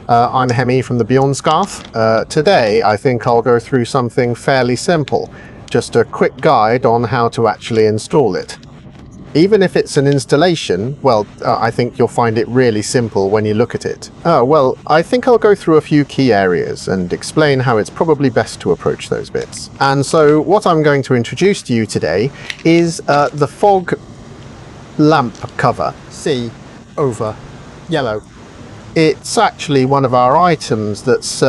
I'm Hemi from the Beyond Scarf. Today I think I'll go through something fairly simple, just a quick guide on how to actually install it. Even if it's an installation, well, I think you'll find it really simple when you look at it. Well, I think I'll go through a few key areas and explain how it's probably best to approach those bits. And so what I'm going to introduce to you today is the fog lamp cover. See, over, yellow. It's actually one of our items that's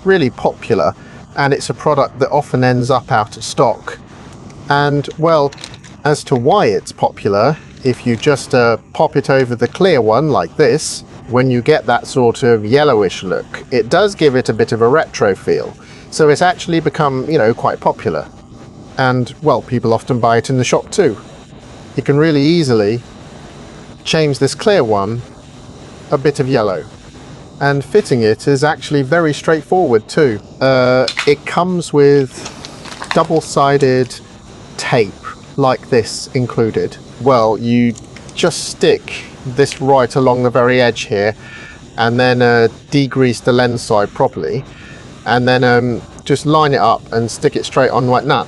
really popular, and it's a product that often ends up out of stock. And well, as to why it's popular, if you just pop it over the clear one like this, when you get that sort of yellowish look, it does give it a bit of a retro feel. So it's actually become, quite popular. And well, people often buy it in the shop too. You can really easily change this clear one a bit of yellow. And fitting it is actually very straightforward too. It comes with double-sided tape like this included. Well, you just stick this right along the very edge here and then degrease the lens side properly, and then just line it up and stick it straight on like that.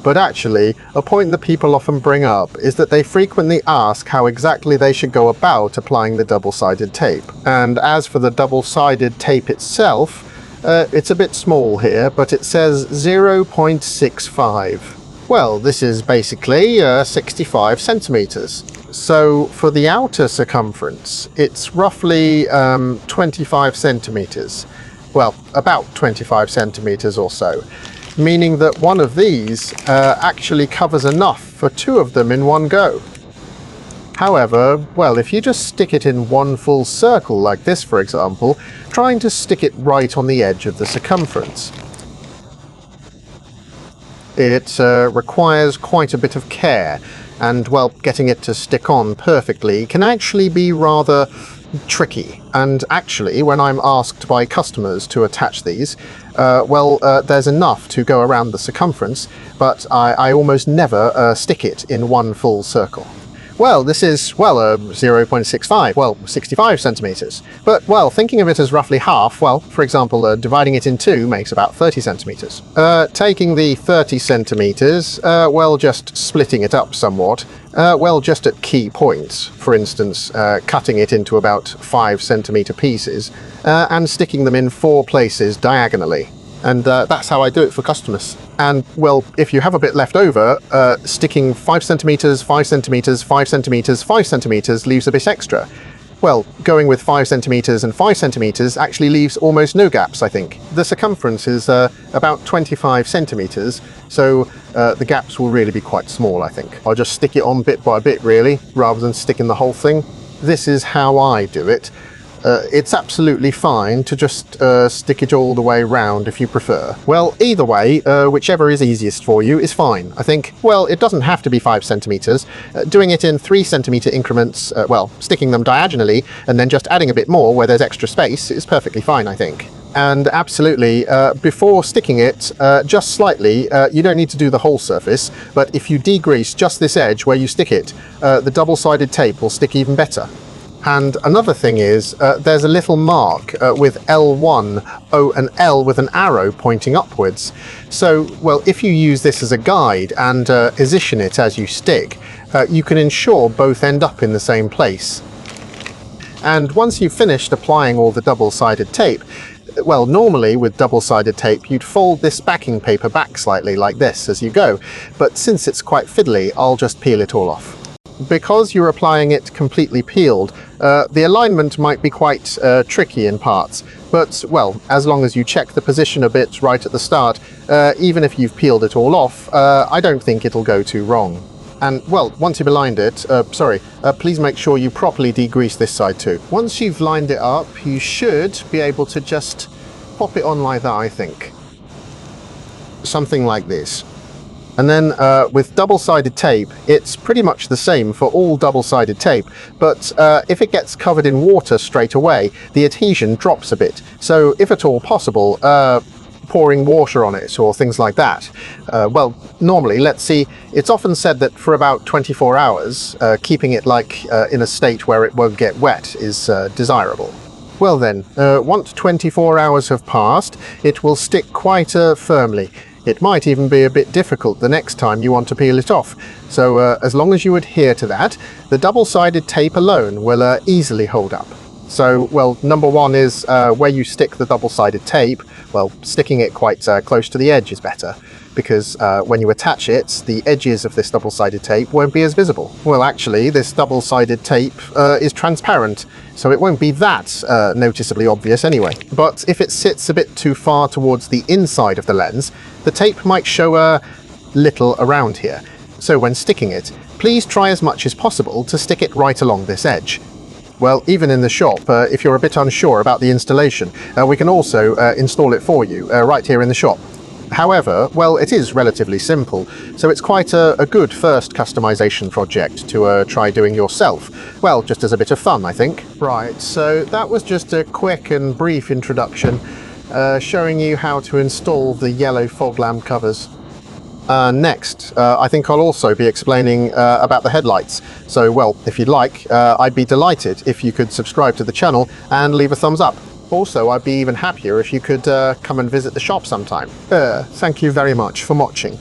But actually, a point that people often bring up is that they frequently ask how exactly they should go about applying the double-sided tape. And as for the double-sided tape itself, it's a bit small here, but it says 0.65. Well, this is basically 65 centimeters. So for the outer circumference, it's roughly 25 centimeters. Well, about 25 centimeters or so, meaning that one of these actually covers enough for two of them in one go. However, well, if you just stick it in one full circle like this, for example, trying to stick it right on the edge of the circumference, it requires quite a bit of care, and well, getting it to stick on perfectly can actually be rather tricky. And actually, when I'm asked by customers to attach these, there's enough to go around the circumference, but I almost never stick it in one full circle. Well, this is, 0.65, 65 centimeters. But, well, thinking of it as roughly half, well, for example, dividing it in two makes about 30 centimeters. Taking the 30 centimeters, just splitting it up somewhat, just at key points, for instance, cutting it into about 5 centimeter pieces, and sticking them in 4 places diagonally. And that's how I do it for customers. And well, if you have a bit left over, sticking 5 centimeters, 5 centimeters, 5 centimeters, 5 centimeters leaves a bit extra. Well, going with 5 centimeters and 5 centimeters actually leaves almost no gaps, I think. The circumference is about 25 centimeters, so the gaps will really be quite small, I think. I'll just stick it on bit by bit, really, rather than sticking the whole thing. This is how I do it. It's absolutely fine to just stick it all the way round if you prefer. Well, either way, whichever is easiest for you is fine. I think, well, it doesn't have to be 5 centimeters. Doing it in 3 centimeter increments, sticking them diagonally and then just adding a bit more where there's extra space is perfectly fine, I think. And absolutely, before sticking it, just slightly, you don't need to do the whole surface, but if you degrease just this edge where you stick it, the double-sided tape will stick even better. And another thing is, there's a little mark with L1, O and L with an arrow pointing upwards. So, well, if you use this as a guide and position it as you stick, you can ensure both end up in the same place. And once you've finished applying all the double-sided tape, well, normally with double-sided tape, you'd fold this backing paper back slightly like this as you go, but since it's quite fiddly, I'll just peel it all off. Because you're applying it completely peeled, the alignment might be quite tricky in parts, but, well, as long as you check the position a bit right at the start, even if you've peeled it all off, I don't think it'll go too wrong. And, well, once you've aligned it, please make sure you properly degrease this side too. Once you've lined it up, you should be able to just pop it on like that, I think. Something like this. And then with double-sided tape, it's pretty much the same for all double-sided tape, but if it gets covered in water straight away, the adhesion drops a bit. So if at all possible, pouring water on it or things like that. Well, normally, let's see, it's often said that for about 24 hours, keeping it in a state where it won't get wet is desirable. Well then, once 24 hours have passed, it will stick quite firmly. It might even be a bit difficult the next time you want to peel it off. So as long as you adhere to that, the double-sided tape alone will easily hold up. So, well, number one is where you stick the double-sided tape, well, sticking it quite close to the edge is better, because when you attach it, the edges of this double-sided tape won't be as visible. Well, actually, this double-sided tape is transparent, so it won't be that noticeably obvious anyway. But if it sits a bit too far towards the inside of the lens, the tape might show a little around here. So when sticking it, please try as much as possible to stick it right along this edge. Well, even in the shop, if you're a bit unsure about the installation, we can also install it for you right here in the shop. However, well, it is relatively simple, so it's quite a good first customization project to try doing yourself. Well, just as a bit of fun, I think. Right, so that was just a quick and brief introduction, showing you how to install the yellow fog lamp covers. Next, I think I'll also be explaining about the headlights. So, well, if you'd like, I'd be delighted if you could subscribe to the channel and leave a thumbs up. Also, I'd be even happier if you could come and visit the shop sometime. Thank you very much for watching.